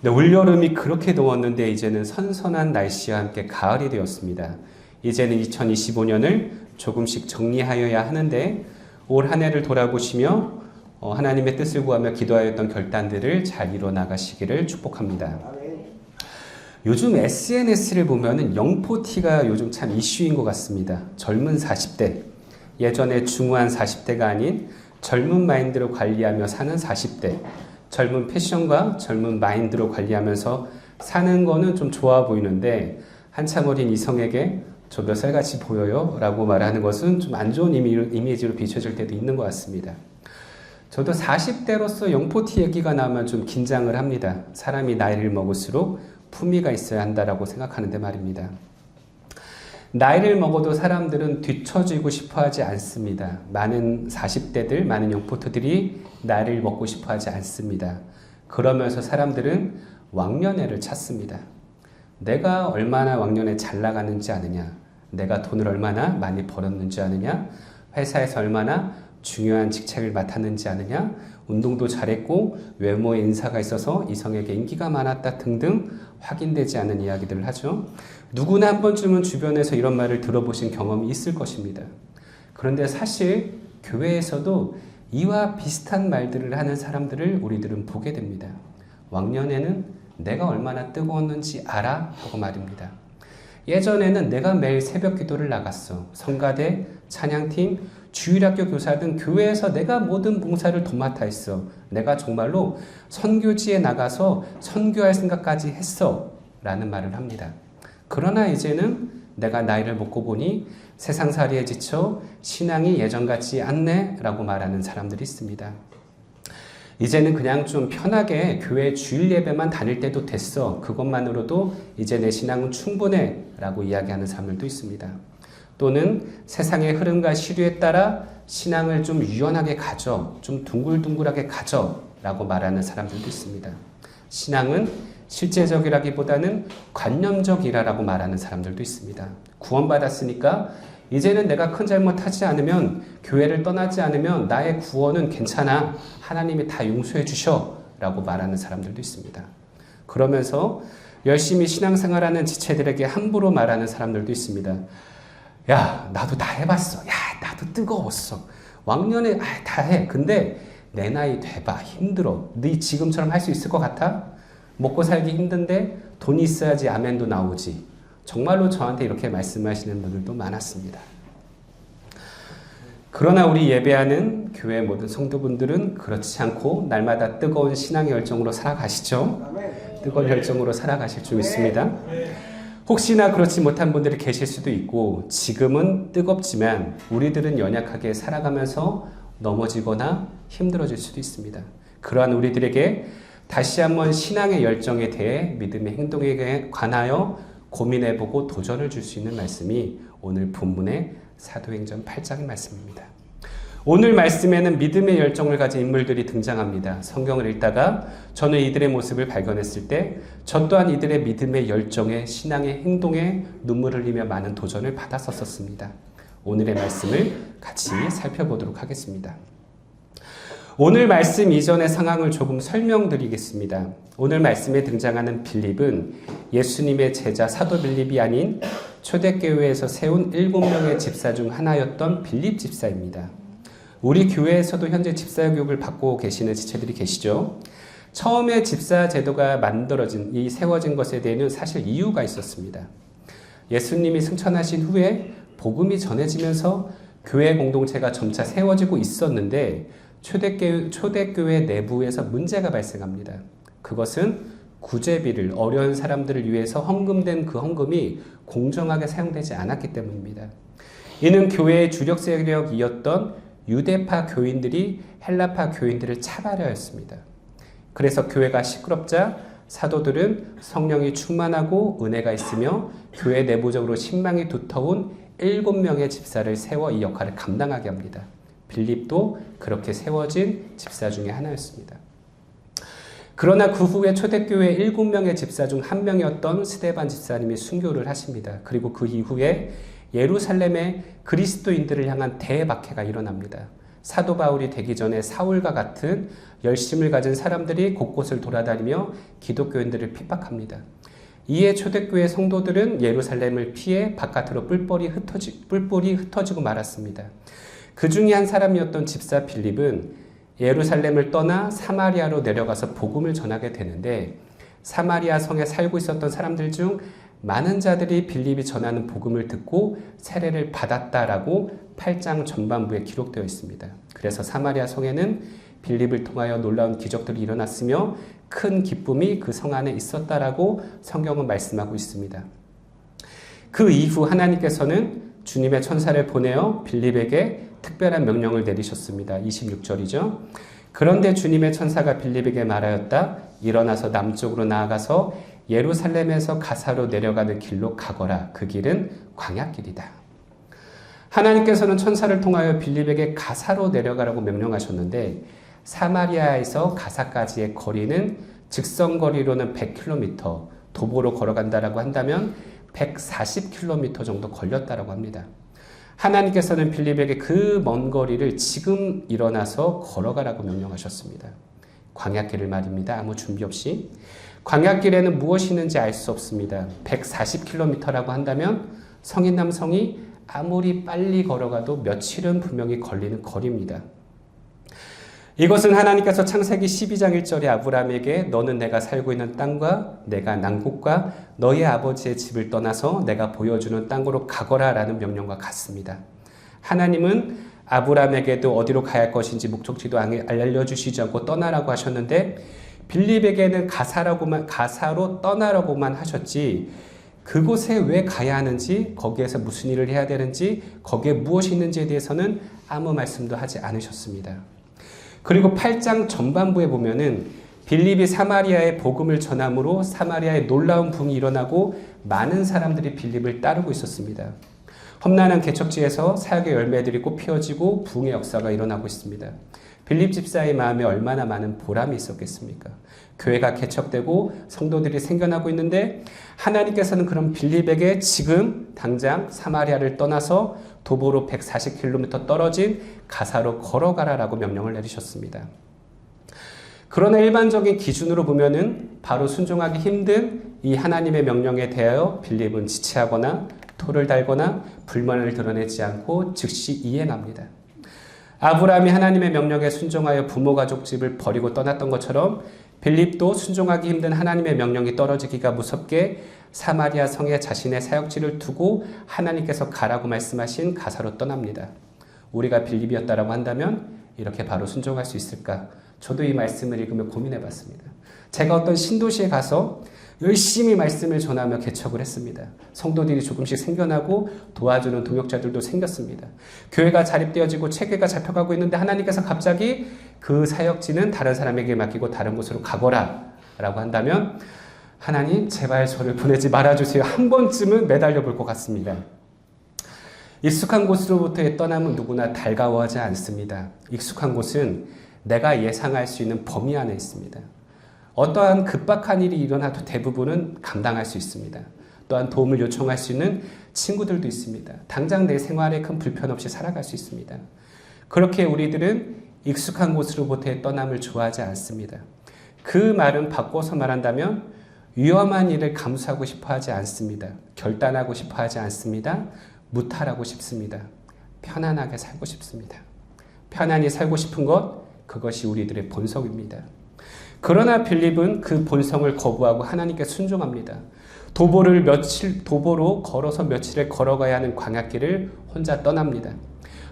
네, 올여름이 그렇게 더웠는데 이제는 선선한 날씨와 함께 가을이 되었습니다. 이제는 2025년을 조금씩 정리하여야 하는데 올 한 해를 돌아보시며 하나님의 뜻을 구하며 기도하였던 결단들을 잘 이뤄 나가시기를 축복합니다. 요즘 SNS를 보면은 영포티가 요즘 참 이슈인 것 같습니다. 젊은 40대, 예전에 중후한 40대가 아닌 젊은 마인드로 관리하며 사는 40대, 젊은 패션과 젊은 마인드로 관리하면서 사는 거는 좀 좋아 보이는데 한참 어린 이성에게 저 몇 살같이 보여요? 라고 말하는 것은 좀 안 좋은 이미지로 비춰질 때도 있는 것 같습니다. 저도 40대로서 영포티 얘기가 나오면 좀 긴장을 합니다. 사람이 나이를 먹을수록 품위가 있어야 한다라고 생각하는데 말입니다. 나이를 먹어도 사람들은 뒤처지고 싶어 하지 않습니다. 많은 40대들, 많은 영포트들이 나이를 먹고 싶어 하지 않습니다. 그러면서 사람들은 왕년애를 찾습니다. 내가 얼마나 왕년에 잘 나가는지 아느냐, 내가 돈을 얼마나 많이 벌었는지 아느냐, 회사에서 얼마나 중요한 직책을 맡았는지 아느냐, 운동도 잘했고 외모에 인사가 있어서 이성에게 인기가 많았다 등등 확인되지 않은 이야기들을 하죠. 누구나 한 번쯤은 주변에서 이런 말을 들어보신 경험이 있을 것입니다. 그런데 사실 교회에서도 이와 비슷한 말들을 하는 사람들을 우리들은 보게 됩니다. 왕년에는 내가 얼마나 뜨거웠는지 알아? 하고 말입니다. 예전에는 내가 매일 새벽 기도를 나갔어. 성가대, 찬양팀, 주일학교 교사 등 교회에서 내가 모든 봉사를 도맡아 했어. 내가 정말로 선교지에 나가서 선교할 생각까지 했어. 라는 말을 합니다. 그러나 이제는 내가 나이를 먹고 보니 세상살이에 지쳐 신앙이 예전 같지 않네 라고 말하는 사람들이 있습니다. 이제는 그냥 좀 편하게 교회 주일 예배만 다닐 때도 됐어. 그것만으로도 이제 내 신앙은 충분해 라고 이야기하는 사람들도 있습니다. 또는 세상의 흐름과 시류에 따라 신앙을 좀 유연하게 가져, 좀 둥글둥글하게 가져 라고 말하는 사람들도 있습니다. 신앙은 실제적이라기보다는 관념적이라고 말하는 사람들도 있습니다. 구원받았으니까 이제는 내가 큰 잘못하지 않으면, 교회를 떠나지 않으면 나의 구원은 괜찮아. 하나님이 다 용서해 주셔 라고 말하는 사람들도 있습니다. 그러면서 열심히 신앙생활하는 지체들에게 함부로 말하는 사람들도 있습니다. 야, 나도 다 해봤어. 야, 나도 뜨거웠어. 왕년에 다 해. 근데 내 나이 돼봐. 힘들어. 네 지금처럼 할 수 있을 것 같아? 먹고 살기 힘든데 돈이 있어야지 아멘도 나오지. 정말로 저한테 이렇게 말씀하시는 분들도 많았습니다. 그러나 우리 예배하는 교회 모든 성도분들은 그렇지 않고 날마다 뜨거운 신앙의 열정으로 살아가시죠? 뜨거운 열정으로 살아가실 줄 믿습니다. 혹시나 그렇지 못한 분들이 계실 수도 있고 지금은 뜨겁지만 우리들은 연약하게 살아가면서 넘어지거나 힘들어질 수도 있습니다. 그러한 우리들에게 다시 한번 신앙의 열정에 대해 믿음의 행동에 관하여 고민해보고 도전을 줄 수 있는 말씀이 오늘 본문의 사도행전 8장의 말씀입니다. 오늘 말씀에는 믿음의 열정을 가진 인물들이 등장합니다. 성경을 읽다가 저는 이들의 모습을 발견했을 때 저 또한 이들의 믿음의 열정에, 신앙의 행동에 눈물을 흘리며 많은 도전을 받았었습니다. 오늘의 말씀을 같이 살펴보도록 하겠습니다. 오늘 말씀 이전의 상황을 조금 설명드리겠습니다. 오늘 말씀에 등장하는 빌립은 예수님의 제자 사도 빌립이 아닌 초대교회에서 세운 7명의 집사 중 하나였던 빌립 집사입니다. 우리 교회에서도 현재 집사 교육을 받고 계시는 지체들이 계시죠. 처음에 집사 제도가 세워진 것에 대해서는 사실 이유가 있었습니다. 예수님이 승천하신 후에 복음이 전해지면서 교회 공동체가 점차 세워지고 있었는데 초대교회 내부에서 문제가 발생합니다. 그것은 구제비를, 어려운 사람들을 위해서 헌금된 그 헌금이 공정하게 사용되지 않았기 때문입니다. 이는 교회의 주력 세력이었던 유대파 교인들이 헬라파 교인들을 차별하였습니다. 그래서 교회가 시끄럽자 사도들은 성령이 충만하고 은혜가 있으며 교회 내부적으로 신망이 두터운 7명의 집사를 세워 이 역할을 감당하게 합니다. 빌립도 그렇게 세워진 집사 중에 하나였습니다. 그러나 그 후에 초대교회 7명의 집사 중 한 명이었던 스데반 집사님이 순교를 하십니다. 그리고 그 이후에 예루살렘에 그리스도인들을 향한 대박해가 일어납니다. 사도 바울이 되기 전에 사울과 같은 열심을 가진 사람들이 곳곳을 돌아다니며 기독교인들을 핍박합니다. 이에 초대교회 성도들은 예루살렘을 피해 바깥으로 뿔뿔이 흩어지고 말았습니다. 그 중에 한 사람이었던 집사 빌립은 예루살렘을 떠나 사마리아로 내려가서 복음을 전하게 되는데, 사마리아 성에 살고 있었던 사람들 중 많은 자들이 빌립이 전하는 복음을 듣고 세례를 받았다라고 8장 전반부에 기록되어 있습니다. 그래서 사마리아 성에는 빌립을 통하여 놀라운 기적들이 일어났으며 큰 기쁨이 그 성 안에 있었다라고 성경은 말씀하고 있습니다. 그 이후 하나님께서는 주님의 천사를 보내어 빌립에게 특별한 명령을 내리셨습니다. 26절이죠. 그런데 주님의 천사가 빌립에게 말하였다. 일어나서 남쪽으로 나아가서 예루살렘에서 가사로 내려가는 길로 가거라. 그 길은 광야길이다. 하나님께서는 천사를 통하여 빌립에게 가사로 내려가라고 명령하셨는데, 사마리아에서 가사까지의 거리는 직선거리로는 100km, 도보로 걸어간다라고 한다면 140km 정도 걸렸다라고 합니다. 하나님께서는 빌립에게 그 먼 거리를 지금 일어나서 걸어가라고 명령하셨습니다. 광야길을 말입니다. 아무 준비 없이. 광야길에는 무엇이 있는지 알 수 없습니다. 140km라고 한다면 성인 남성이 아무리 빨리 걸어가도 며칠은 분명히 걸리는 거리입니다. 이것은 하나님께서 창세기 12장 1절에 아브라함에게 너는 내가 살고 있는 땅과 내가 난 곳과 너의 아버지의 집을 떠나서 내가 보여주는 땅으로 가거라 라는 명령과 같습니다. 하나님은 아브라함에게도 어디로 가야 할 것인지 목적지도 알려주시지 않고 떠나라고 하셨는데, 빌립에게는 가사로 떠나라고만 하셨지 그곳에 왜 가야 하는지, 거기에서 무슨 일을 해야 되는지, 거기에 무엇이 있는지에 대해서는 아무 말씀도 하지 않으셨습니다. 그리고 8장 전반부에 보면은 빌립이 사마리아에 복음을 전함으로 사마리아에 놀라운 붕이 일어나고 많은 사람들이 빌립을 따르고 있었습니다. 험난한 개척지에서 사역의 열매들이 꽃 피어지고 붕의 역사가 일어나고 있습니다. 빌립 집사의 마음에 얼마나 많은 보람이 있었겠습니까? 교회가 개척되고 성도들이 생겨나고 있는데, 하나님께서는 그런 빌립에게 지금 당장 사마리아를 떠나서 도보로 140km 떨어진 가사로 걸어가라라고 명령을 내리셨습니다. 그러나 일반적인 기준으로 보면은 바로 순종하기 힘든 이 하나님의 명령에 대하여 빌립은 지체하거나 토를 달거나 불만을 드러내지 않고 즉시 이행합니다. 아브라함이 하나님의 명령에 순종하여 부모 가족 집을 버리고 떠났던 것처럼 빌립도 순종하기 힘든 하나님의 명령이 떨어지기가 무섭게 사마리아 성에 자신의 사역지를 두고 하나님께서 가라고 말씀하신 가사로 떠납니다. 우리가 빌립이었다라고 한다면 이렇게 바로 순종할 수 있을까? 저도 이 말씀을 읽으며 고민해 봤습니다. 제가 어떤 신도시에 가서 열심히 말씀을 전하며 개척을 했습니다. 성도들이 조금씩 생겨나고 도와주는 동역자들도 생겼습니다. 교회가 자립되어지고 체계가 잡혀가고 있는데 하나님께서 갑자기 그 사역지는 다른 사람에게 맡기고 다른 곳으로 가거라 라고 한다면, 하나님 제발 저를 보내지 말아주세요. 한 번쯤은 매달려 볼 것 같습니다. 익숙한 곳으로부터의 떠남은 누구나 달가워하지 않습니다. 익숙한 곳은 내가 예상할 수 있는 범위 안에 있습니다. 어떠한 급박한 일이 일어나도 대부분은 감당할 수 있습니다. 또한 도움을 요청할 수 있는 친구들도 있습니다. 당장 내 생활에 큰 불편 없이 살아갈 수 있습니다. 그렇게 우리들은 익숙한 곳으로부터의 떠남을 좋아하지 않습니다. 그 말은 바꿔서 말한다면 위험한 일을 감수하고 싶어 하지 않습니다. 결단하고 싶어 하지 않습니다. 무탈하고 싶습니다. 편안하게 살고 싶습니다. 편안히 살고 싶은 것, 그것이 우리들의 본성입니다. 그러나 빌립은 그 본성을 거부하고 하나님께 순종합니다. 도보로 걸어서 며칠을 걸어가야 하는 광야길을 혼자 떠납니다.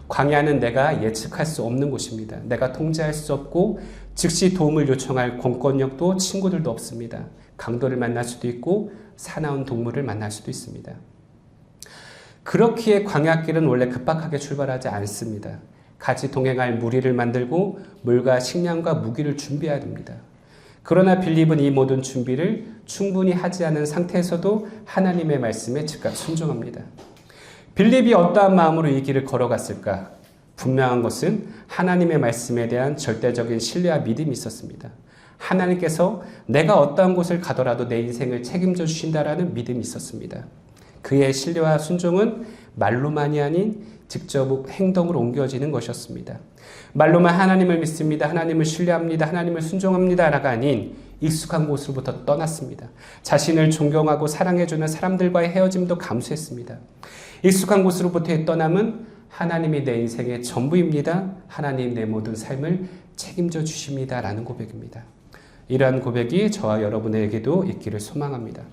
광야는 내가 예측할 수 없는 곳입니다. 내가 통제할 수 없고 즉시 도움을 요청할 공권력도 친구들도 없습니다. 강도를 만날 수도 있고 사나운 동물을 만날 수도 있습니다. 그렇기에 광야길은 원래 급박하게 출발하지 않습니다. 같이 동행할 무리를 만들고 물과 식량과 무기를 준비해야 됩니다. 그러나 빌립은 이 모든 준비를 충분히 하지 않은 상태에서도 하나님의 말씀에 즉각 순종합니다. 빌립이 어떠한 마음으로 이 길을 걸어갔을까? 분명한 것은 하나님의 말씀에 대한 절대적인 신뢰와 믿음이 있었습니다. 하나님께서 내가 어떠한 곳을 가더라도 내 인생을 책임져 주신다라는 믿음이 있었습니다. 그의 신뢰와 순종은 말로만이 아닌 직접 행동으로 옮겨지는 것이었습니다. 말로만 하나님을 믿습니다. 하나님을 신뢰합니다. 하나님을 순종합니다라가 아닌 익숙한 곳으로부터 떠났습니다. 자신을 존경하고 사랑해주는 사람들과의 헤어짐도 감수했습니다. 익숙한 곳으로부터의 떠남은 하나님이 내 인생의 전부입니다. 하나님 내 모든 삶을 책임져 주십니다. 라는 고백입니다. 이러한 고백이 저와 여러분에게도 있기를 소망합니다.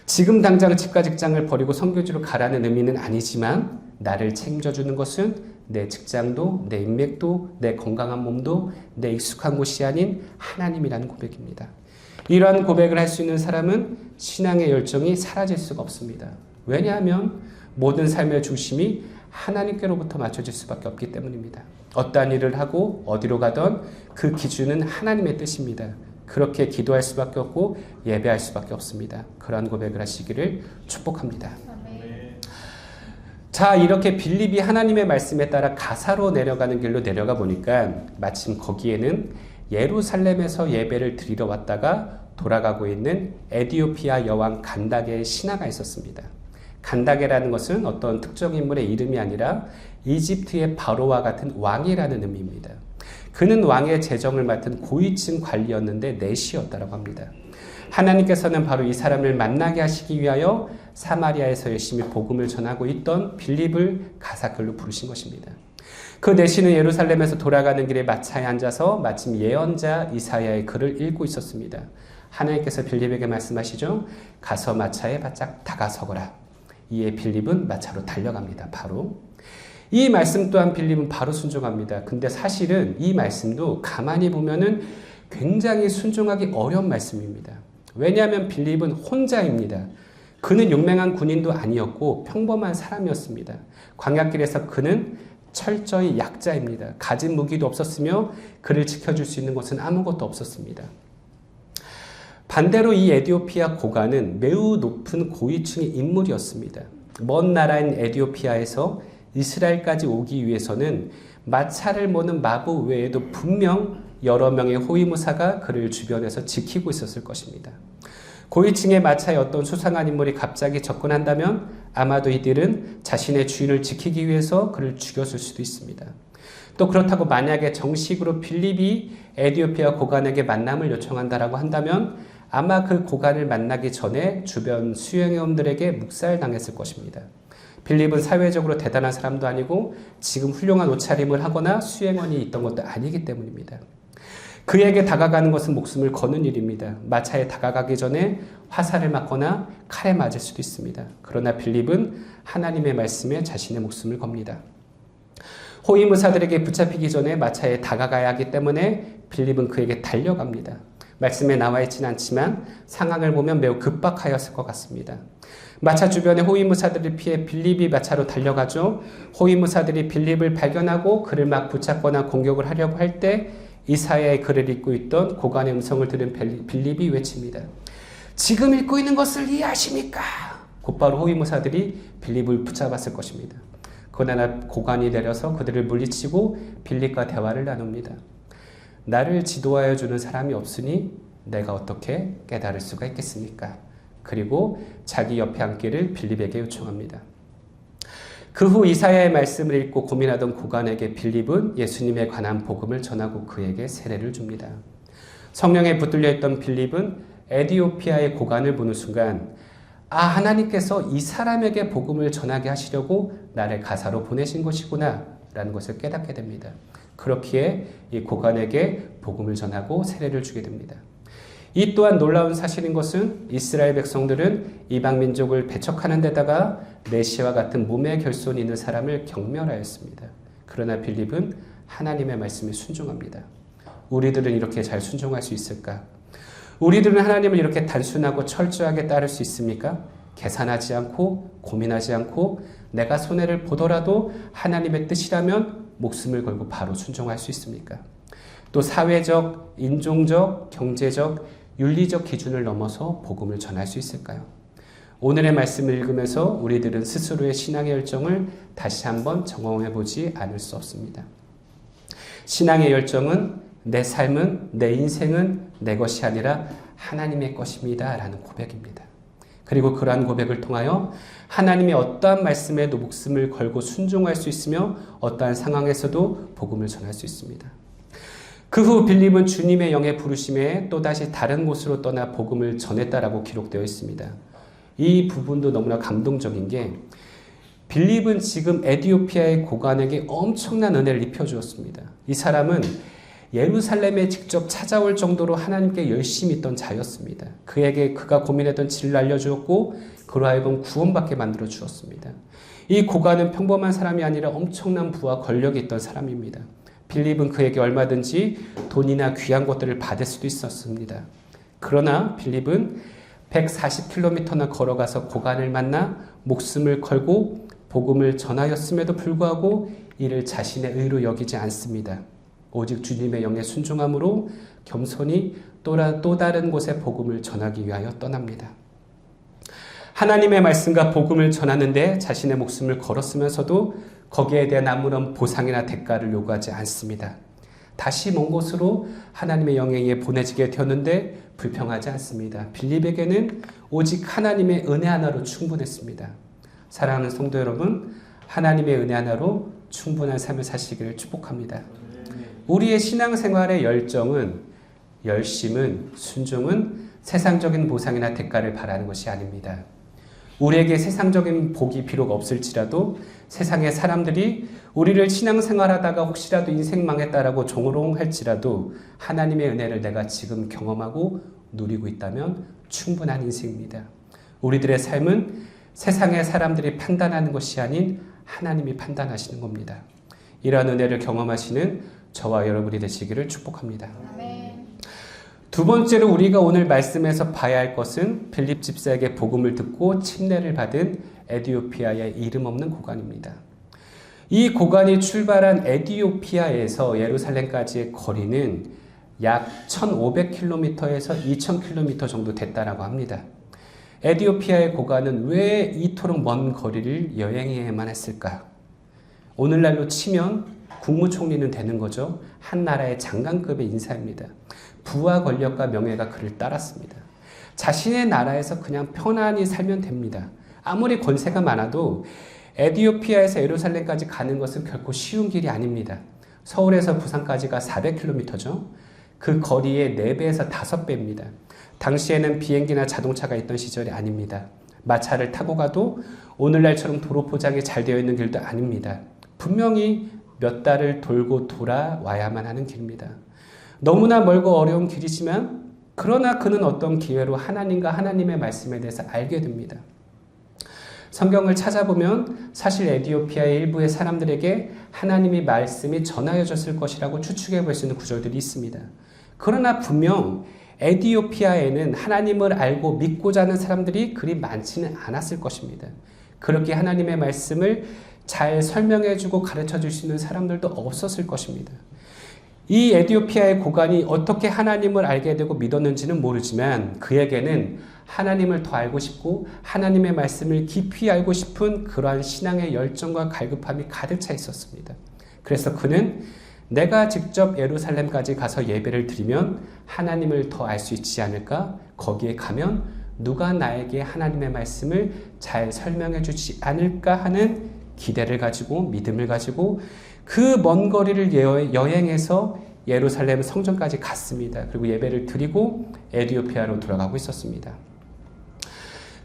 지금 당장 집과 직장을 버리고 선교지로 가라는 의미는 아니지만 나를 책임져 주는 것은 내 직장도, 내 인맥도, 내 건강한 몸도, 내 익숙한 곳이 아닌 하나님이라는 고백입니다. 이러한 고백을 할 수 있는 사람은 신앙의 열정이 사라질 수가 없습니다. 왜냐하면 모든 삶의 중심이 하나님께로부터 맞춰질 수밖에 없기 때문입니다. 어떠한 일을 하고 어디로 가던 그 기준은 하나님의 뜻입니다. 그렇게 기도할 수밖에 없고 예배할 수밖에 없습니다. 그러한 고백을 하시기를 축복합니다. 자, 이렇게 빌립이 하나님의 말씀에 따라 가사로 내려가는 길로 내려가 보니까 마침 거기에는 예루살렘에서 예배를 드리러 왔다가 돌아가고 있는 에디오피아 여왕 간다게의 신하가 있었습니다. 간다게라는 것은 어떤 특정 인물의 이름이 아니라 이집트의 바로와 같은 왕이라는 의미입니다. 그는 왕의 재정을 맡은 고위층 관리였는데 내시였다고 합니다. 하나님께서는 바로 이 사람을 만나게 하시기 위하여 사마리아에서 열심히 복음을 전하고 있던 빌립을 가사글로 부르신 것입니다. 그 내시는 예루살렘에서 돌아가는 길에 마차에 앉아서 마침 예언자 이사야의 글을 읽고 있었습니다. 하나님께서 빌립에게 말씀하시죠. 가서 마차에 바짝 다가서거라. 이에 빌립은 마차로 달려갑니다. 바로. 이 말씀 또한 빌립은 바로 순종합니다. 근데 사실은 이 말씀도 가만히 보면은 굉장히 순종하기 어려운 말씀입니다. 왜냐하면 빌립은 혼자입니다. 그는 용맹한 군인도 아니었고 평범한 사람이었습니다. 광야길에서 그는 철저히 약자입니다. 가진 무기도 없었으며 그를 지켜줄 수 있는 것은 아무것도 없었습니다. 반대로 이 에디오피아 고관은 매우 높은 고위층의 인물이었습니다. 먼 나라인 에디오피아에서 이스라엘까지 오기 위해서는 마차를 모는 마부 외에도 분명 여러 명의 호위무사가 그를 주변에서 지키고 있었을 것입니다. 고위층의 마차에 어떤 수상한 인물이 갑자기 접근한다면 아마도 이들은 자신의 주인을 지키기 위해서 그를 죽였을 수도 있습니다. 또 그렇다고 만약에 정식으로 빌립이 에디오피아 고관에게 만남을 요청한다라고 한다면 아마 그 고관을 만나기 전에 주변 수행원들에게 묵살당했을 것입니다. 빌립은 사회적으로 대단한 사람도 아니고 지금 훌륭한 옷차림을 하거나 수행원이 있던 것도 아니기 때문입니다. 그에게 다가가는 것은 목숨을 거는 일입니다. 마차에 다가가기 전에 화살을 맞거나 칼에 맞을 수도 있습니다. 그러나 빌립은 하나님의 말씀에 자신의 목숨을 겁니다. 호위무사들에게 붙잡히기 전에 마차에 다가가야 하기 때문에 빌립은 그에게 달려갑니다. 말씀에 나와 있지는 않지만 상황을 보면 매우 급박하였을 것 같습니다. 마차 주변에 호위무사들을 피해 빌립이 마차로 달려가죠. 호위무사들이 빌립을 발견하고 그를 막 붙잡거나 공격을 하려고 할 때 이사야의 글을 읽고 있던 고관의 음성을 들은 빌립이 외칩니다. 지금 읽고 있는 것을 이해하십니까? 곧바로 호위무사들이 빌립을 붙잡았을 것입니다. 그러나 고관이 내려서 그들을 물리치고 빌립과 대화를 나눕니다. 나를 지도하여 주는 사람이 없으니 내가 어떻게 깨달을 수가 있겠습니까? 그리고 자기 옆에 앉기를 빌립에게 요청합니다. 그 후 이사야의 말씀을 읽고 고민하던 고관에게 빌립은 예수님에 관한 복음을 전하고 그에게 세례를 줍니다. 성령에 붙들려 있던 빌립은 에디오피아의 고관을 보는 순간 하나님께서 이 사람에게 복음을 전하게 하시려고 나를 가사로 보내신 것이구나 라는 것을 깨닫게 됩니다. 그렇기에 이 고관에게 복음을 전하고 세례를 주게 됩니다. 이 또한 놀라운 사실인 것은 이스라엘 백성들은 이방 민족을 배척하는 데다가 메시아와 같은 몸의 결손이 있는 사람을 경멸하였습니다. 그러나 빌립은 하나님의 말씀에 순종합니다. 우리들은 이렇게 잘 순종할 수 있을까? 우리들은 하나님을 이렇게 단순하고 철저하게 따를 수 있습니까? 계산하지 않고 고민하지 않고 내가 손해를 보더라도 하나님의 뜻이라면 목숨을 걸고 바로 순종할 수 있습니까? 또 사회적, 인종적, 경제적, 윤리적 기준을 넘어서 복음을 전할 수 있을까요? 오늘의 말씀을 읽으면서 우리들은 스스로의 신앙의 열정을 다시 한번 점검해 보지 않을 수 없습니다. 신앙의 열정은 내 삶은, 내 인생은 내 것이 아니라 하나님의 것입니다 라는 고백입니다. 그리고 그러한 고백을 통하여 하나님의 어떠한 말씀에도 목숨을 걸고 순종할 수 있으며 어떠한 상황에서도 복음을 전할 수 있습니다. 그 후 빌립은 주님의 영의 부르심에 또다시 다른 곳으로 떠나 복음을 전했다라고 기록되어 있습니다. 이 부분도 너무나 감동적인 게 빌립은 지금 에디오피아의 고관에게 엄청난 은혜를 입혀주었습니다. 이 사람은 예루살렘에 직접 찾아올 정도로 하나님께 열심히 있던 자였습니다. 그에게 그가 고민했던 진리를 알려주었고 그로 하여금 구원받게 만들어 주었습니다. 이 고관은 평범한 사람이 아니라 엄청난 부와 권력이 있던 사람입니다. 빌립은 그에게 얼마든지 돈이나 귀한 것들을 받을 수도 있었습니다. 그러나 빌립은 140km나 걸어가서 고관을 만나 목숨을 걸고 복음을 전하였음에도 불구하고 이를 자신의 의로 여기지 않습니다. 오직 주님의 영에 순종함으로 겸손히 또 다른 곳에 복음을 전하기 위하여 떠납니다. 하나님의 말씀과 복음을 전하는데 자신의 목숨을 걸었으면서도 거기에 대한 아무런 보상이나 대가를 요구하지 않습니다. 다시 먼 곳으로 하나님의 영에 의해 보내지게 되었는데 불평하지 않습니다. 빌립에게는 오직 하나님의 은혜 하나로 충분했습니다. 사랑하는 성도 여러분, 하나님의 은혜 하나로 충분한 삶을 사시기를 축복합니다. 우리의 신앙생활의 열심은, 순종은 세상적인 보상이나 대가를 바라는 것이 아닙니다. 우리에게 세상적인 복이 비록 없을지라도 세상의 사람들이 우리를 신앙생활하다가 혹시라도 인생 망했다라고 조롱할지라도 하나님의 은혜를 내가 지금 경험하고 누리고 있다면 충분한 인생입니다. 우리들의 삶은 세상의 사람들이 판단하는 것이 아닌 하나님이 판단하시는 겁니다. 이러한 은혜를 경험하시는 저와 여러분이 되시기를 축복합니다. 아멘. 두 번째로 우리가 오늘 말씀에서 봐야 할 것은 빌립 집사에게 복음을 듣고 침례를 받은 에디오피아의 이름 없는 고관입니다. 이 고관이 출발한 에디오피아에서 예루살렘까지의 거리는 약 1500km에서 2000km 정도 됐다라고 합니다. 에디오피아의 고관은 왜 이토록 먼 거리를 여행해야만 했을까? 오늘날로 치면 국무총리는 되는 거죠. 한 나라의 장관급의 인사입니다. 부와 권력과 명예가 그를 따랐습니다. 자신의 나라에서 그냥 편안히 살면 됩니다. 아무리 권세가 많아도 에디오피아에서 예루살렘까지 가는 것은 결코 쉬운 길이 아닙니다. 서울에서 부산까지가 400km죠. 그 거리의 4배에서 5배입니다. 당시에는 비행기나 자동차가 있던 시절이 아닙니다. 마차를 타고 가도 오늘날처럼 도로 포장이 잘 되어 있는 길도 아닙니다. 분명히 몇 달을 돌고 돌아와야만 하는 길입니다. 너무나 멀고 어려운 길이지만 그러나 그는 어떤 기회로 하나님과 하나님의 말씀에 대해서 알게 됩니다. 성경을 찾아보면 사실 에디오피아의 일부의 사람들에게 하나님의 말씀이 전하여졌을 것이라고 추측해 볼 수 있는 구절들이 있습니다. 그러나 분명 에디오피아에는 하나님을 알고 믿고자 하는 사람들이 그리 많지는 않았을 것입니다. 그렇게 하나님의 말씀을 잘 설명해주고 가르쳐줄 수 있는 사람들도 없었을 것입니다. 이 에디오피아의 고관이 어떻게 하나님을 알게 되고 믿었는지는 모르지만 그에게는 하나님을 더 알고 싶고 하나님의 말씀을 깊이 알고 싶은 그러한 신앙의 열정과 갈급함이 가득 차 있었습니다. 그래서 그는 내가 직접 예루살렘까지 가서 예배를 드리면 하나님을 더 알 수 있지 않을까? 거기에 가면 누가 나에게 하나님의 말씀을 잘 설명해 주지 않을까 하는 기대를 가지고 믿음을 가지고 그 먼 거리를 여행해서 예루살렘 성전까지 갔습니다. 그리고 예배를 드리고 에디오피아로 돌아가고 있었습니다.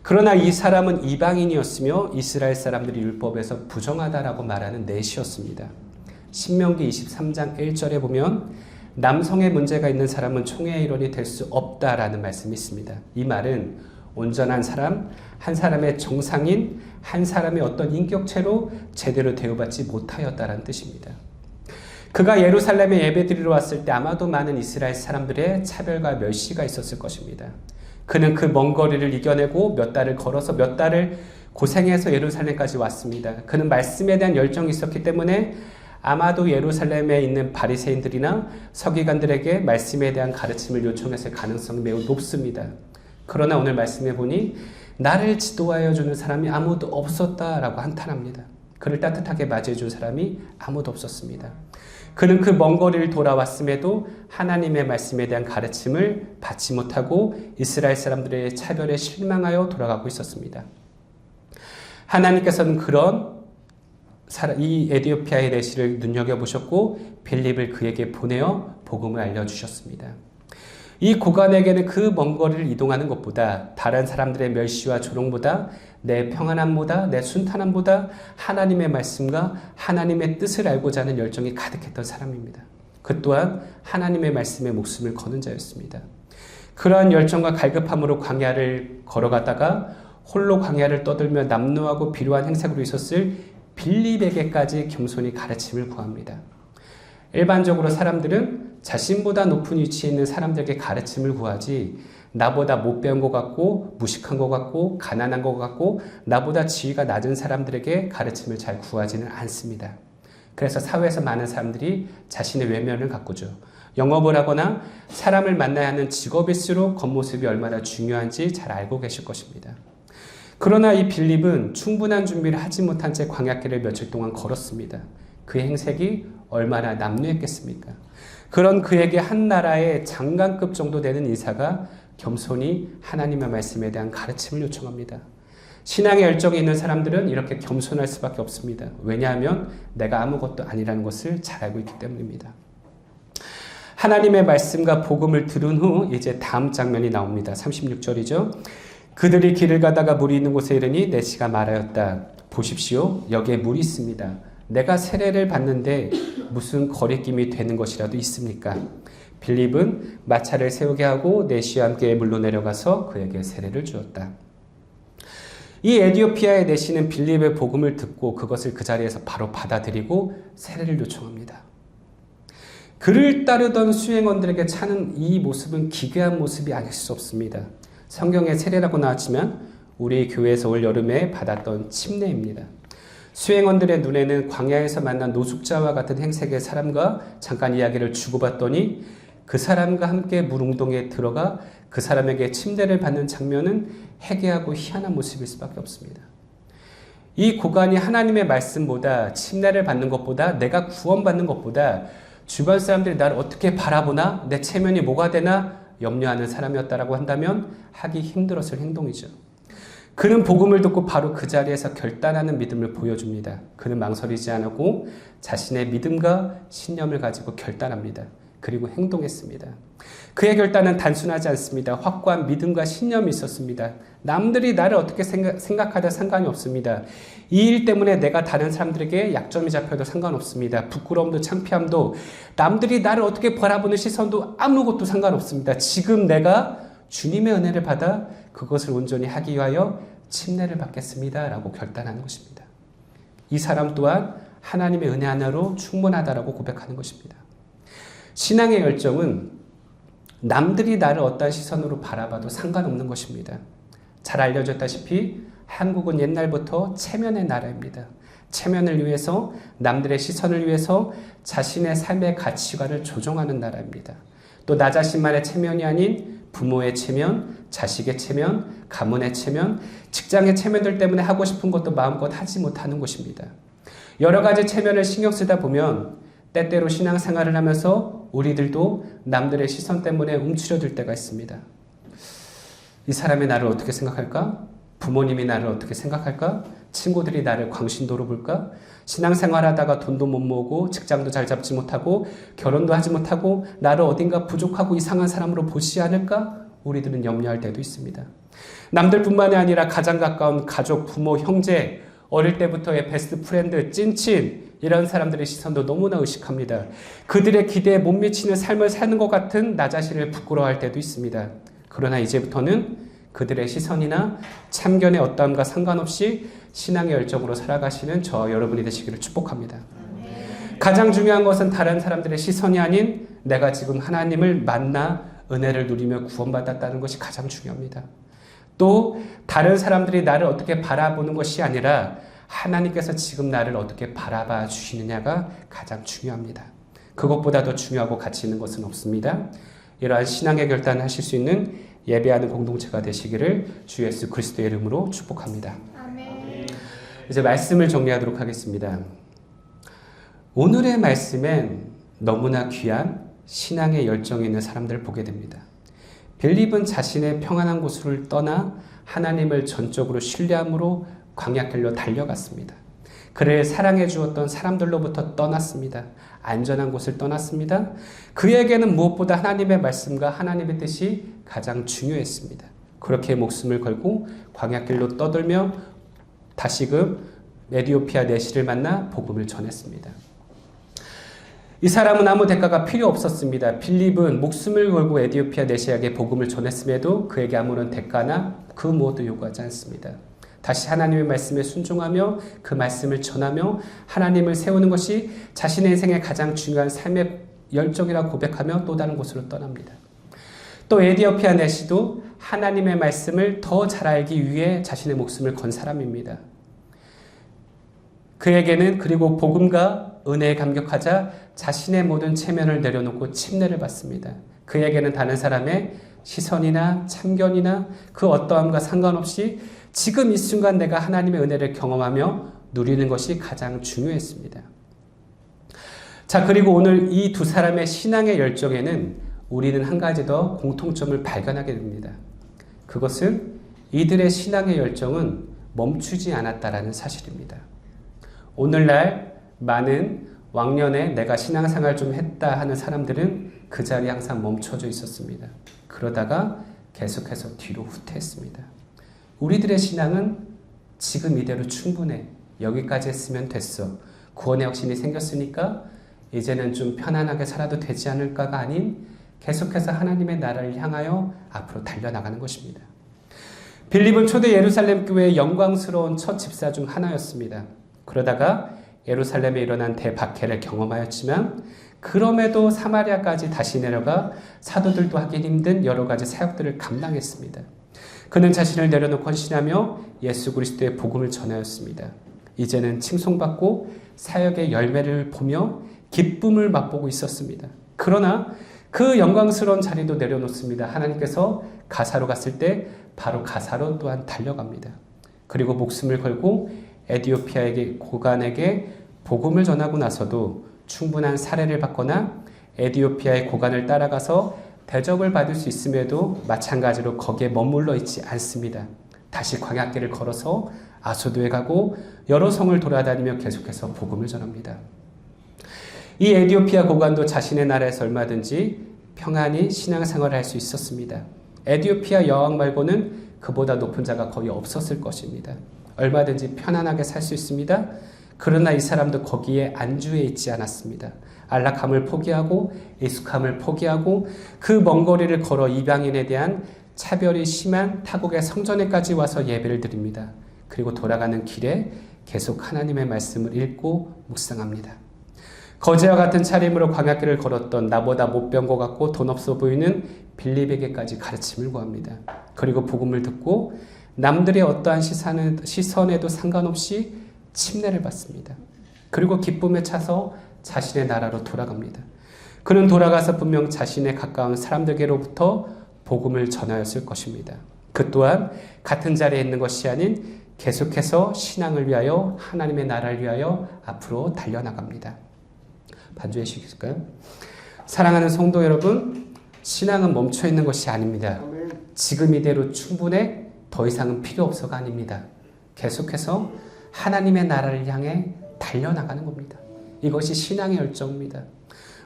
그러나 이 사람은 이방인이었으며 이스라엘 사람들이 율법에서 부정하다라고 말하는 넷이었습니다. 신명기 23장 1절에 보면 남성의 문제가 있는 사람은 총회의 일원이 될 수 없다라는 말씀이 있습니다. 이 말은 온전한 사람, 한 사람의 정상인, 한 사람의 어떤 인격체로 제대로 대우받지 못하였다라는 뜻입니다. 그가 예루살렘에 예배드리러 왔을 때 아마도 많은 이스라엘 사람들의 차별과 멸시가 있었을 것입니다. 그는 그 먼 거리를 이겨내고 몇 달을 걸어서 몇 달을 고생해서 예루살렘까지 왔습니다. 그는 말씀에 대한 열정이 있었기 때문에 아마도 예루살렘에 있는 바리새인들이나 서기관들에게 말씀에 대한 가르침을 요청했을 가능성이 매우 높습니다. 그러나 오늘 말씀해 보니 나를 지도하여 주는 사람이 아무도 없었다라고 한탄합니다. 그를 따뜻하게 맞이해 준 사람이 아무도 없었습니다. 그는 그 먼 거리를 돌아왔음에도 하나님의 말씀에 대한 가르침을 받지 못하고 이스라엘 사람들의 차별에 실망하여 돌아가고 있었습니다. 하나님께서는 이 에디오피아의 내시를 눈여겨보셨고 빌립을 그에게 보내어 복음을 알려주셨습니다. 이 고관에게는 그 먼 거리를 이동하는 것보다, 다른 사람들의 멸시와 조롱보다, 내 평안함보다, 내 순탄함보다 하나님의 말씀과 하나님의 뜻을 알고자 하는 열정이 가득했던 사람입니다. 그 또한 하나님의 말씀에 목숨을 거는 자였습니다. 그러한 열정과 갈급함으로 광야를 걸어가다가 홀로 광야를 떠들며 남루하고 비루한 행색으로 있었을 빌립에게까지 겸손히 가르침을 구합니다. 일반적으로 사람들은 자신보다 높은 위치에 있는 사람들에게 가르침을 구하지, 나보다 못 배운 것 같고 무식한 것 같고 가난한 것 같고 나보다 지위가 낮은 사람들에게 가르침을 잘 구하지는 않습니다. 그래서 사회에서 많은 사람들이 자신의 외면을 가꾸죠. 영업을 하거나 사람을 만나야 하는 직업일수록 겉모습이 얼마나 중요한지 잘 알고 계실 것입니다. 그러나 이 빌립은 충분한 준비를 하지 못한 채 광야길을 며칠 동안 걸었습니다. 그의 행색이 얼마나 남루했겠습니까? 그런 그에게 한 나라의 장관급 정도 되는 인사가 겸손히 하나님의 말씀에 대한 가르침을 요청합니다. 신앙의 열정이 있는 사람들은 이렇게 겸손할 수밖에 없습니다. 왜냐하면 내가 아무것도 아니라는 것을 잘 알고 있기 때문입니다. 하나님의 말씀과 복음을 들은 후 이제 다음 장면이 나옵니다. 36절이죠. 그들이 길을 가다가 물이 있는 곳에 이르니 내시가 말하였다. 보십시오. 여기에 물이 있습니다. 내가 세례를 받는데 무슨 거리낌이 되는 것이라도 있습니까? 빌립은 마차를 세우게 하고 내시와 함께 물로 내려가서 그에게 세례를 주었다. 이 에디오피아의 내시는 빌립의 복음을 듣고 그것을 그 자리에서 바로 받아들이고 세례를 요청합니다. 그를 따르던 수행원들에게 차는 이 모습은 기괴한 모습이 아닐 수 없습니다. 성경에 세례라고 나왔지만 우리 교회에서 올 여름에 받았던 침례입니다. 수행원들의 눈에는 광야에서 만난 노숙자와 같은 행색의 사람과 잠깐 이야기를 주고받더니 그 사람과 함께 물웅덩이에 들어가 그 사람에게 침례를 받는 장면은 해괴하고 희한한 모습일 수밖에 없습니다. 이 고관이 하나님의 말씀보다, 침례를 받는 것보다, 내가 구원받는 것보다 주변 사람들이 나를 어떻게 바라보나, 내 체면이 뭐가 되나 염려하는 사람이었다라고 한다면 하기 힘들었을 행동이죠. 그는 복음을 듣고 바로 그 자리에서 결단하는 믿음을 보여줍니다. 그는 망설이지 않고 자신의 믿음과 신념을 가지고 결단합니다. 그리고 행동했습니다. 그의 결단은 단순하지 않습니다. 확고한 믿음과 신념이 있었습니다. 남들이 나를 어떻게 생각하든 상관이 없습니다. 이 일 때문에 내가 다른 사람들에게 약점이 잡혀도 상관없습니다. 부끄러움도 창피함도 남들이 나를 어떻게 바라보는 시선도 아무것도 상관없습니다. 지금 내가 주님의 은혜를 받아 그것을 온전히 하기 위하여 침례를 받겠습니다. 라고 결단하는 것입니다. 이 사람 또한 하나님의 은혜 하나로 충분하다라고 고백하는 것입니다. 신앙의 열정은 남들이 나를 어떠한 시선으로 바라봐도 상관없는 것입니다. 잘 알려졌다시피 한국은 옛날부터 체면의 나라입니다. 체면을 위해서, 남들의 시선을 위해서 자신의 삶의 가치관을 조종하는 나라입니다. 또 나 자신만의 체면이 아닌 부모의 체면, 자식의 체면, 가문의 체면, 직장의 체면들 때문에 하고 싶은 것도 마음껏 하지 못하는 것입니다. 여러 가지 체면을 신경 쓰다 보면 때때로 신앙생활을 하면서 우리들도 남들의 시선 때문에 움츠려들 때가 있습니다. 이 사람이 나를 어떻게 생각할까? 부모님이 나를 어떻게 생각할까? 친구들이 나를 광신도로 볼까? 신앙생활하다가 돈도 못 모으고 직장도 잘 잡지 못하고 결혼도 하지 못하고 나를 어딘가 부족하고 이상한 사람으로 보지 않을까? 우리들은 염려할 때도 있습니다. 남들뿐만이 아니라 가장 가까운 가족, 부모, 형제, 어릴 때부터의 베스트 프렌드, 찐친 이런 사람들의 시선도 너무나 의식합니다. 그들의 기대에 못 미치는 삶을 사는 것 같은 나 자신을 부끄러워할 때도 있습니다. 그러나 이제부터는 그들의 시선이나 참견의 어떠함과 상관없이 신앙의 열정으로 살아가시는 저와 여러분이 되시기를 축복합니다. 가장 중요한 것은 다른 사람들의 시선이 아닌 내가 지금 하나님을 만나 은혜를 누리며 구원받았다는 것이 가장 중요합니다. 또 다른 사람들이 나를 어떻게 바라보는 것이 아니라 하나님께서 지금 나를 어떻게 바라봐 주시느냐가 가장 중요합니다. 그것보다 더 중요하고 가치 있는 것은 없습니다. 이러한 신앙의 결단을 하실 수 있는 예배하는 공동체가 되시기를 주 예수 그리스도의 이름으로 축복합니다. 아멘. 이제 말씀을 정리하도록 하겠습니다. 오늘의 말씀엔 너무나 귀한 신앙의 열정이 있는 사람들을 보게 됩니다. 빌립은 자신의 평안한 곳을 떠나 하나님을 전적으로 신뢰함으로 광야길로 달려갔습니다. 그를 사랑해 주었던 사람들로부터 떠났습니다. 안전한 곳을 떠났습니다. 그에게는 무엇보다 하나님의 말씀과 하나님의 뜻이 가장 중요했습니다. 그렇게 목숨을 걸고 광야길로 떠돌며 다시금 에디오피아 내시를 만나 복음을 전했습니다. 이 사람은 아무 대가가 필요 없었습니다. 빌립은 목숨을 걸고 에디오피아 내시에게 복음을 전했음에도 그에게 아무런 대가나 그 무엇도 요구하지 않습니다. 다시 하나님의 말씀에 순종하며 그 말씀을 전하며 하나님을 세우는 것이 자신의 인생의 가장 중요한 삶의 열정이라고 고백하며 또 다른 곳으로 떠납니다. 또 에디오피아 내시도 하나님의 말씀을 더 잘 알기 위해 자신의 목숨을 건 사람입니다. 그에게는 그리고 복음과 은혜에 감격하자 자신의 모든 체면을 내려놓고 침례를 받습니다. 그에게는 다른 사람의 시선이나 참견이나 그 어떠함과 상관없이 지금 이 순간 내가 하나님의 은혜를 경험하며 누리는 것이 가장 중요했습니다. 자, 그리고 오늘 이 두 사람의 신앙의 열정에는 우리는 한 가지 더 공통점을 발견하게 됩니다. 그것은 이들의 신앙의 열정은 멈추지 않았다라는 사실입니다. 오늘날 많은 왕년에 내가 신앙생활 좀 했다 하는 사람들은 그 자리에 항상 멈춰져 있었습니다. 그러다가 계속해서 뒤로 후퇴했습니다. 우리들의 신앙은 지금 이대로 충분해. 여기까지 했으면 됐어. 구원의 확신이 생겼으니까 이제는 좀 편안하게 살아도 되지 않을까가 아닌 계속해서 하나님의 나라를 향하여 앞으로 달려나가는 것입니다. 빌립은 초대 예루살렘 교회의 영광스러운 첫 집사 중 하나였습니다. 그러다가 예루살렘에 일어난 대박해를 경험하였지만 그럼에도 사마리아까지 다시 내려가 사도들도 하기 힘든 여러 가지 사역들을 감당했습니다. 그는 자신을 내려놓고 헌신하며 예수 그리스도의 복음을 전하였습니다. 이제는 칭송받고 사역의 열매를 보며 기쁨을 맛보고 있었습니다. 그러나 그 영광스러운 자리도 내려놓습니다. 하나님께서 가사로 갔을 때 바로 가사로 또한 달려갑니다. 그리고 목숨을 걸고 에디오피아에게 고관에게 복음을 전하고 나서도 충분한 사례를 받거나 에디오피아의 고관을 따라가서 대접을 받을 수 있음에도 마찬가지로 거기에 머물러 있지 않습니다. 다시 광야길을 걸어서 아소도에 가고 여러 성을 돌아다니며 계속해서 복음을 전합니다. 이 에디오피아 고관도 자신의 나라에서 얼마든지 평안히 신앙생활을 할 수 있었습니다. 에디오피아 여왕 말고는 그보다 높은 자가 거의 없었을 것입니다. 얼마든지 편안하게 살 수 있습니다. 그러나 이 사람도 거기에 안주해 있지 않았습니다. 안락함을 포기하고 익숙함을 포기하고 그 먼 거리를 걸어 이방인에 대한 차별이 심한 타국의 성전에까지 와서 예배를 드립니다. 그리고 돌아가는 길에 계속 하나님의 말씀을 읽고 묵상합니다. 거지와 같은 차림으로 광야길을 걸었던 나보다 못 배운 것 같고 돈 없어 보이는 빌립에게까지 가르침을 구합니다. 그리고 복음을 듣고 남들의 어떠한 시선에도 상관없이 침례를 받습니다. 그리고 기쁨에 차서 자신의 나라로 돌아갑니다. 그는 돌아가서 분명 자신의 가까운 사람들에게로부터 복음을 전하였을 것입니다. 그 또한 같은 자리에 있는 것이 아닌 계속해서 신앙을 위하여 하나님의 나라를 위하여 앞으로 달려나갑니다. 반주해 주실까요? 사랑하는 성도 여러분, 신앙은 멈춰 있는 것이 아닙니다. 지금 이대로 충분해 더 이상은 필요 없어가 아닙니다. 계속해서 하나님의 나라를 향해 달려나가는 겁니다. 이것이 신앙의 열정입니다.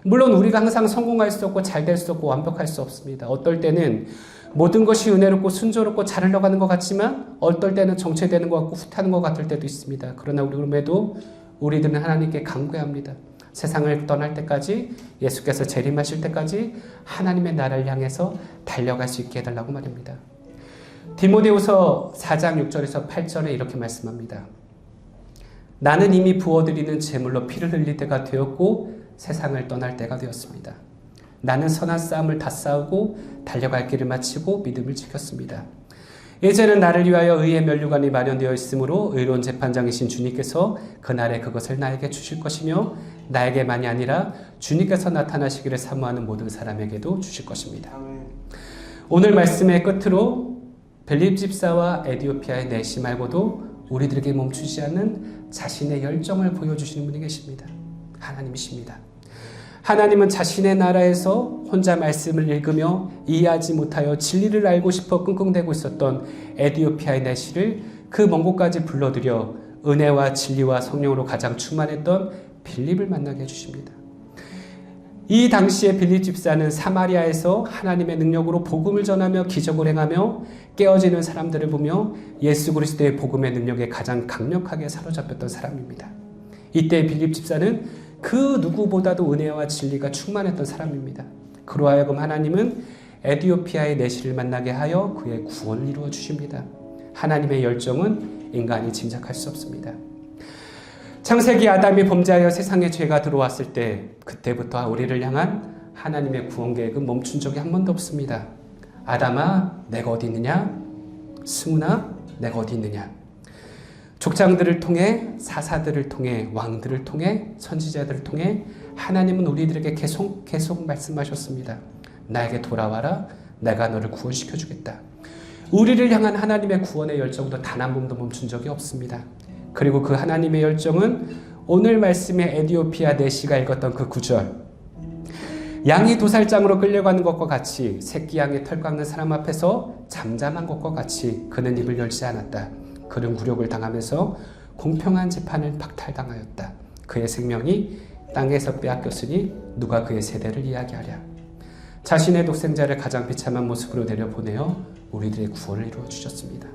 물론 우리가 항상 성공할 수 없고 잘 될 수 없고 완벽할 수 없습니다. 어떨 때는 모든 것이 은혜롭고 순조롭고 잘 흘러가는 것 같지만 어떨 때는 정체되는 것 같고 후퇴하는 것 같을 때도 있습니다. 그러나 그럼에도 우리들은 하나님께 간구합니다. 세상을 떠날 때까지 예수께서 재림하실 때까지 하나님의 나라를 향해서 달려갈 수 있게 해달라고 말입니다. 디모데후서 4장 6절에서 8절에 이렇게 말씀합니다. 나는 이미 부어드리는 제물로 피를 흘릴 때가 되었고 세상을 떠날 때가 되었습니다. 나는 선한 싸움을 다 싸우고 달려갈 길을 마치고 믿음을 지켰습니다. 이제는 나를 위하여 의의 면류관이 마련되어 있으므로 의로운 재판장이신 주님께서 그날에 그것을 나에게 주실 것이며 나에게만이 아니라 주님께서 나타나시기를 사모하는 모든 사람에게도 주실 것입니다. 오늘 말씀의 끝으로 빌립 집사와 에디오피아의 내시 말고도 우리들에게 멈추지 않는 자신의 열정을 보여주시는 분이 계십니다. 하나님이십니다. 하나님은 자신의 나라에서 혼자 말씀을 읽으며 이해하지 못하여 진리를 알고 싶어 끙끙대고 있었던 에디오피아의 내시를 그 먼 곳까지 불러들여 은혜와 진리와 성령으로 가장 충만했던 빌립을 만나게 해주십니다. 이 당시에 빌립 집사는 사마리아에서 하나님의 능력으로 복음을 전하며 기적을 행하며 깨어지는 사람들을 보며 예수 그리스도의 복음의 능력에 가장 강력하게 사로잡혔던 사람입니다. 이때 빌립 집사는 그 누구보다도 은혜와 진리가 충만했던 사람입니다. 그로 하여금 하나님은 에디오피아의 내시를 만나게 하여 그의 구원을 이루어 주십니다. 하나님의 열정은 인간이 짐작할 수 없습니다. 창세기 아담이 범죄하여 세상에 죄가 들어왔을 때 그때부터 우리를 향한 하나님의 구원 계획은 멈춘 적이 한 번도 없습니다. 아담아 내가 어디 있느냐? 스무나 내가 어디 있느냐? 족장들을 통해 사사들을 통해 왕들을 통해 선지자들을 통해 하나님은 우리들에게 계속 말씀하셨습니다. 나에게 돌아와라. 내가 너를 구원시켜 주겠다. 우리를 향한 하나님의 구원의 열정도 단 한 번도 멈춘 적이 없습니다. 그리고 그 하나님의 열정은 오늘 말씀에 에디오피아 내시가 읽었던 그 구절, 양이 도살장으로 끌려가는 것과 같이 새끼 양의 털 깎는 사람 앞에서 잠잠한 것과 같이 그는 입을 열지 않았다. 그는 굴욕을 당하면서 공평한 재판을 박탈당하였다. 그의 생명이 땅에서 빼앗겼으니 누가 그의 세대를 이야기하랴. 자신의 독생자를 가장 비참한 모습으로 내려보내어 우리들의 구원을 이루어 주셨습니다.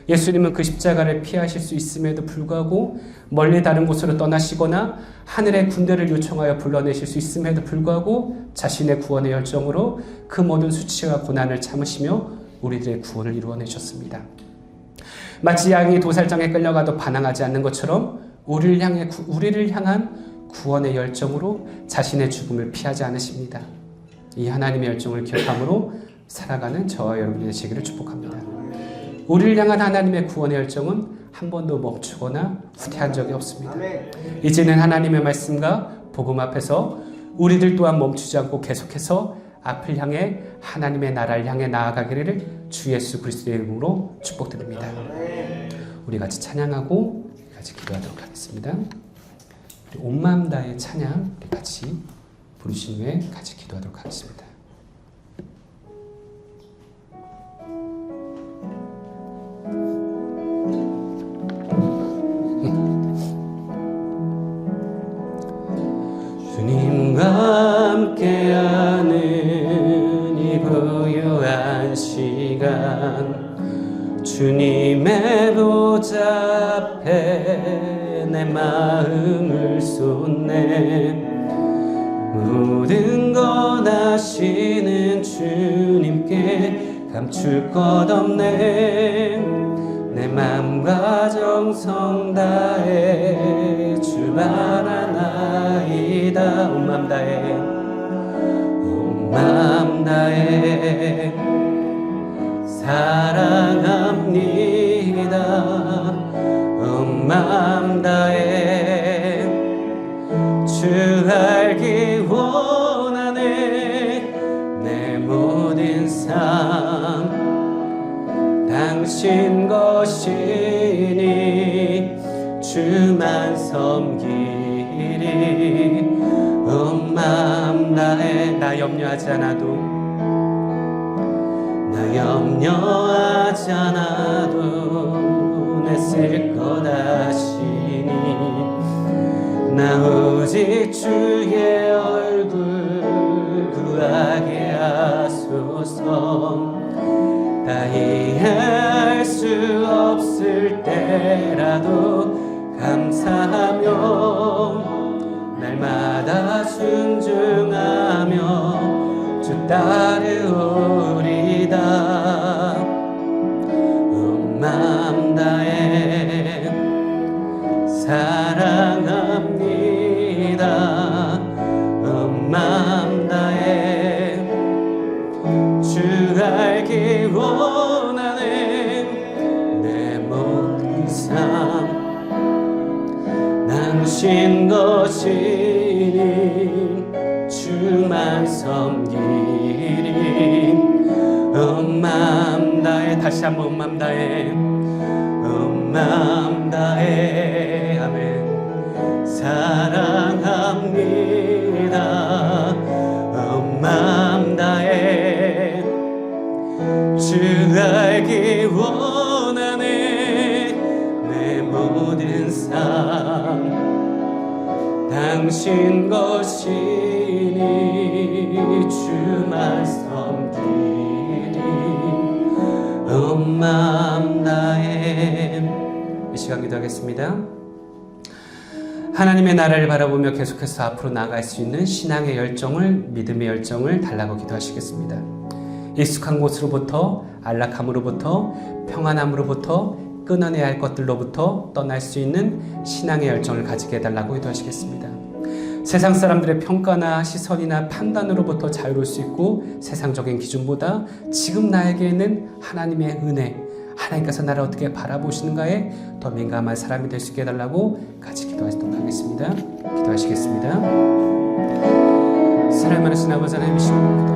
예수님은 그 십자가를 피하실 수 있음에도 불구하고 멀리 다른 곳으로 떠나시거나 하늘의 군대를 요청하여 불러내실 수 있음에도 불구하고 자신의 구원의 열정으로 그 모든 수치와 고난을 참으시며 우리들의 구원을 이루어내셨습니다. 마치 양이 도살장에 끌려가도 반항하지 않는 것처럼 우리를 향한 구원의 열정으로 자신의 죽음을 피하지 않으십니다. 이 하나님의 열정을 기억함으로 살아가는 저와 여러분이 되시기를 축복합니다. 우리를 향한 하나님의 구원의 열정은 한 번도 멈추거나 후퇴한 적이 없습니다. 이제는 하나님의 말씀과 복음 앞에서 우리들 또한 멈추지 않고 계속해서 앞을 향해 하나님의 나라를 향해 나아가기를 주 예수 그리스도의 이름으로 축복드립니다. 우리 같이 찬양하고 같이 기도하도록 하겠습니다. 온 마음 다의 찬양 우리 같이 부르신 후에 같이 기도하도록 하겠습니다. 주님과 함께하는 이 고요한 시간, 주님의 보좌 앞에 내 마음을 쏟네. 모든 것 아시는 주님께 감출 것 없네. 내 맘과 정성 다해 출발하나이다. 온 맘 다해 온 맘 다해 사랑합니다. 온 맘 다해 주 알기 원하네. 내 모든 삶 당신 것이니 주만 섬기리. 온 마음 다해 나 염려하지 않아도 내 쓸 것 아시니 나 오직 주의 얼굴 구하게 하소서. 다 이해할 수 없을 때라도 감사하며 날마다 순종하며 주 따르오리다. 온 마음 다해 사랑합니다. 온 마음 다해 주 알기 원하네. 내 모든 삶 당신 것이니 주만 섬기리. 온 마음 다해 다시 한번 온 마음 다해 온 마음 다해 아멘 사랑합니다. 기도합니다. 온 마음 다해 주 알기 원하네. 내 모든 삶 당신 것이니 주만 섬기리. 온 마음 다해. 이 시간 기도하겠습니다. 하나님의 나라를 바라보며 계속해서 앞으로 나아갈 수 있는 신앙의 열정을, 믿음의 열정을 달라고 기도하시겠습니다. 익숙한 곳으로부터, 안락함으로부터, 평안함으로부터, 끊어내야 할 것들로부터 떠날 수 있는 신앙의 열정을 가지게 해달라고 기도하시겠습니다. 세상 사람들의 평가나 시선이나 판단으로부터 자유로울 수 있고, 세상적인 기준보다 지금 나에게는 하나님의 은혜, 하나님께서 나를 어떻게 바라보시는가에 더 민감한 사람이 될 수 있게 해달라고 같이 기도하도록 하겠습니다. 기도하시겠습니다. 사랑하는 아버지 하나님이시고